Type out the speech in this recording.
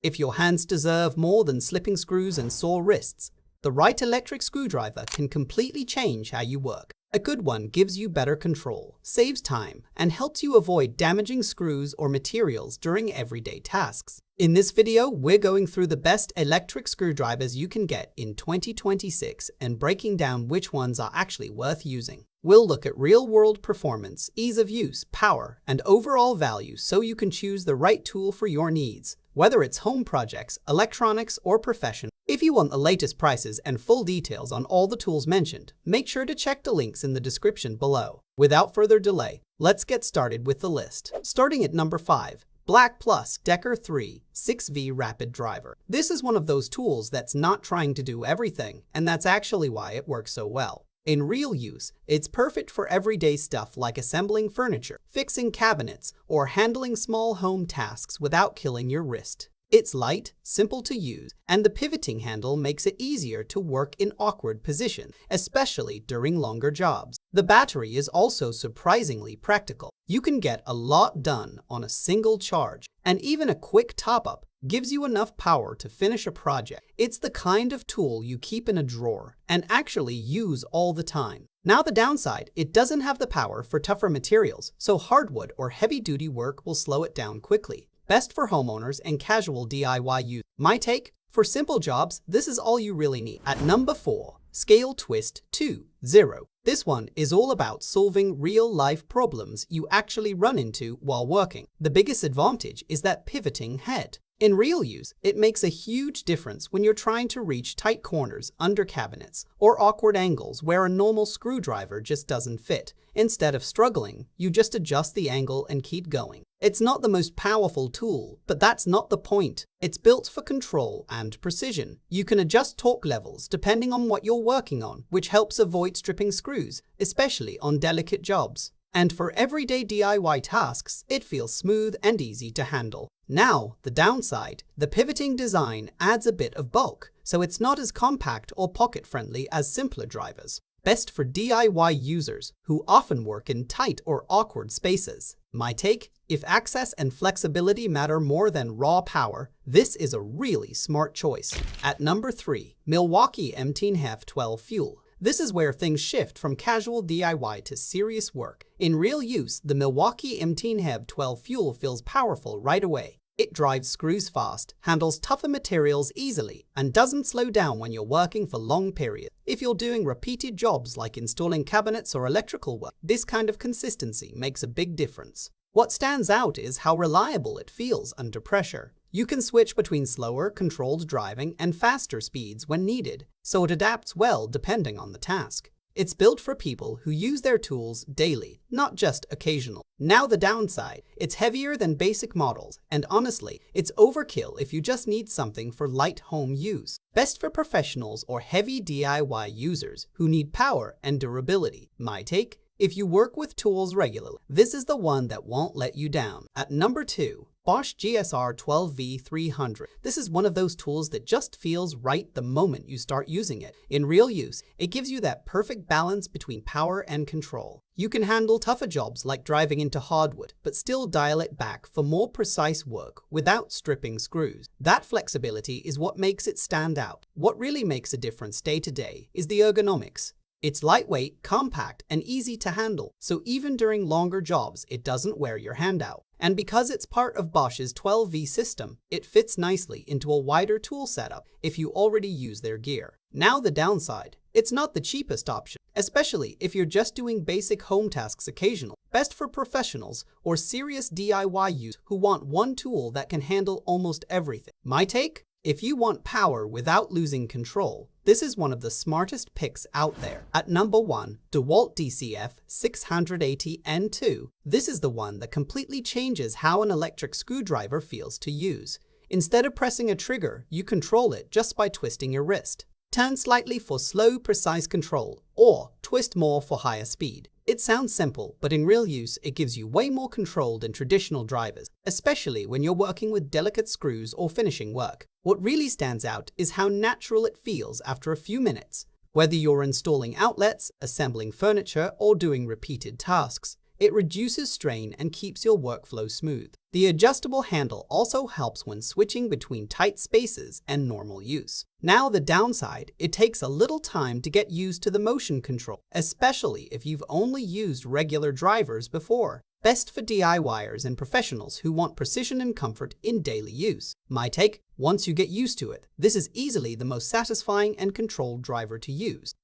If your hands deserve more than slipping screws and sore wrists, the right electric screwdriver can completely change how you work. A good one gives you better control, saves time, and helps you avoid damaging screws or materials during everyday tasks. In this video, we're going through the best electric screwdrivers you can get in 2026 and breaking down which ones are actually worth using. We'll look at real-world performance, ease of use, power, and overall value so you can choose the right tool for your needs, whether it's home projects, electronics, or professional. If you want the latest prices and full details on all the tools mentioned, make sure to check the links in the description below. Without further delay, let's get started with the list. Starting at number 5. Black Plus Decker 3 6V Rapid Driver. This is one of those tools that's not trying to do everything, and that's actually why it works so well. In real use, it's perfect for everyday stuff like assembling furniture, fixing cabinets, or handling small home tasks without killing your wrist. It's light, simple to use, and the pivoting handle makes it easier to work in awkward positions, especially during longer jobs. The battery is also surprisingly practical. You can get a lot done on a single charge, and even a quick top-up gives you enough power to finish a project. It's the kind of tool you keep in a drawer and actually use all the time. Now the downside, it doesn't have the power for tougher materials, so hardwood or heavy-duty work will slow it down quickly. Best for homeowners and casual DIY use. My take? For simple jobs, this is all you really need. At number 4, Scale Twist 2.0. This one is all about solving real-life problems you actually run into while working. The biggest advantage is that pivoting head. In real use, it makes a huge difference when you're trying to reach tight corners under cabinets or awkward angles where a normal screwdriver just doesn't fit. Instead of struggling, you just adjust the angle and keep going. It's not the most powerful tool, but that's not the point. It's built for control and precision. You can adjust torque levels depending on what you're working on, which helps avoid stripping screws, especially on delicate jobs. And for everyday DIY tasks, it feels smooth and easy to handle. Now, the downside. The pivoting design adds a bit of bulk, so it's not as compact or pocket-friendly as simpler drivers. Best for DIY users who often work in tight or awkward spaces. My take? If access and flexibility matter more than raw power, this is a really smart choice. At number 3, Milwaukee M10F12 Fuel. This is where things shift from casual DIY to serious work. In real use, the Milwaukee M10F12 Fuel feels powerful right away. It drives screws fast, handles tougher materials easily, and doesn't slow down when you're working for long periods. If you're doing repeated jobs like installing cabinets or electrical work, this kind of consistency makes a big difference. What stands out is how reliable it feels under pressure. You can switch between slower, controlled driving and faster speeds when needed, so it adapts well depending on the task. It's built for people who use their tools daily, not just occasional. Now the downside, it's heavier than basic models, and honestly, it's overkill if you just need something for light home use. Best for professionals or heavy DIY users who need power and durability. My take? If you work with tools regularly, this is the one that won't let you down. At number 2, Bosch GSR 12V300. This is one of those tools that just feels right the moment you start using it. In real use, it gives you that perfect balance between power and control. You can handle tougher jobs like driving into hardwood, but still dial it back for more precise work without stripping screws. That flexibility is what makes it stand out. What really makes a difference day to day is the ergonomics. It's lightweight, compact, and easy to handle, so even during longer jobs, it doesn't wear your hand out. And because it's part of Bosch's 12V system, it fits nicely into a wider tool setup if you already use their gear. Now the downside. It's not the cheapest option, especially if you're just doing basic home tasks occasionally. Best for professionals or serious DIY users who want one tool that can handle almost everything. My take? If you want power without losing control, this is one of the smartest picks out there. At number 1, DeWalt DCF 680N2. This is the one that completely changes how an electric screwdriver feels to use. Instead of pressing a trigger, you control it just by twisting your wrist. Turn slightly for slow, precise control, or twist more for higher speed. It sounds simple, but in real use, it gives you way more control than traditional drivers, especially when you're working with delicate screws or finishing work. What really stands out is how natural it feels after a few minutes. Whether you're installing outlets, assembling furniture, or doing repeated tasks, It reduces strain and keeps your workflow smooth. The adjustable handle also helps when switching between tight spaces and normal use. Now the downside, it takes a little time to get used to the motion control, especially if you've only used regular drivers before. Best for DIYers and professionals who want precision and comfort in daily use. My take, once you get used to it, this is easily the most satisfying and controlled driver to use.